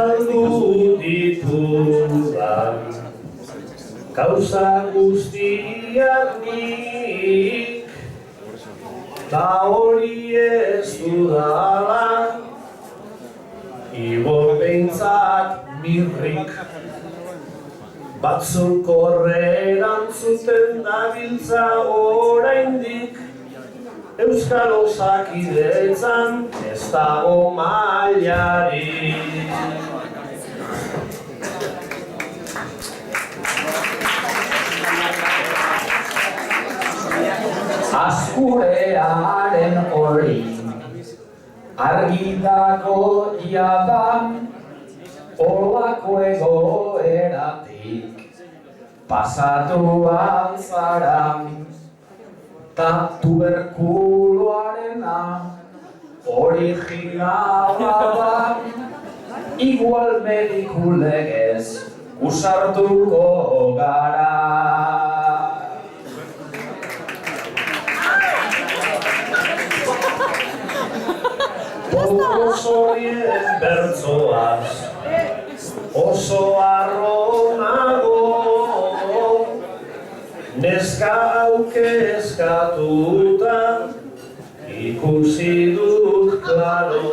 Saldu ditudan gauza guztiak nik, ta hori ez dudala, igo behintzat mirrik. Batzuk horrerantzuten dabiltza oraindik, Euskal Osakidetzan ez dago mailarik. Azkurearen hori argi dago jadan, olako egoeratik pasatuan zara, ta tuberkuloarena originala da, igual mediku legez usartuko gara. Osorien bertzoaz oso harro nago, neska aukezkatuta ikusi dut klaro,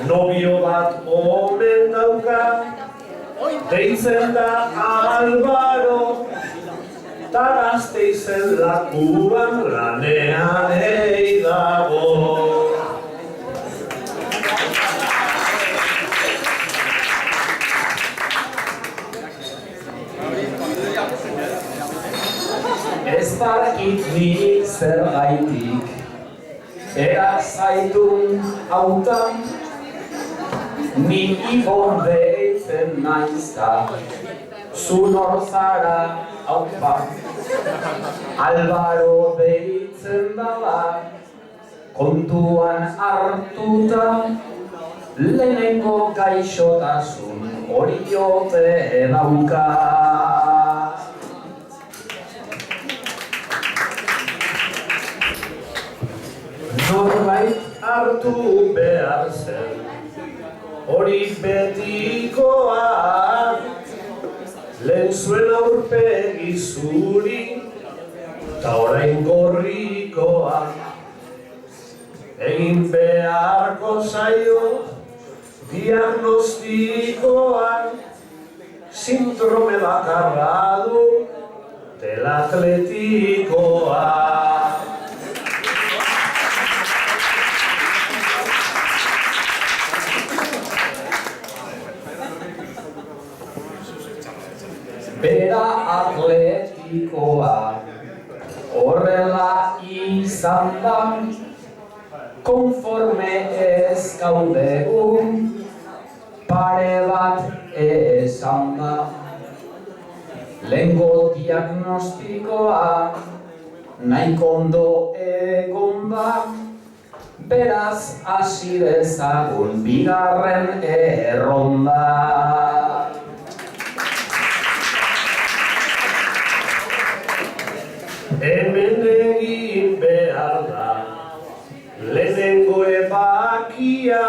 nobio bat omen dauka, deitzen da Albaro, ta Gasteizen lakuan lanean dago. Ez dakit nik zergaitik erak zaitun hautan, ni Ibon deitzen naizta, zu nor zara haupa. Albaro deitzen dala, kontuan hartuta, lehenengo gaixotasun hori ote dauka. Norbait hartu behar zen, hori betikoa, lehen zuen aurpegi zuri, ta orain gorrikoa. Egin beharko zaio diagnostikoa, sindrome bakarra du telatletikoa. Bera atletikoa horrela izan da, konforme ez gaudegu pare bat esan da. Lehengo diagnostikoa nahiko ondo egon da, beraz hasi dezagun bigarren erronda. Hemen egin behar da lehenengo ebakia,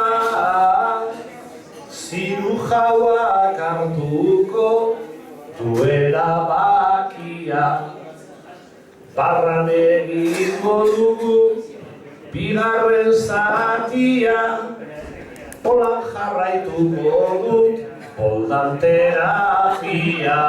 zirujauak hartuko du erabakia. Barran egingo dugu bigarren zatia, holan jarraituko dut poldan terapia.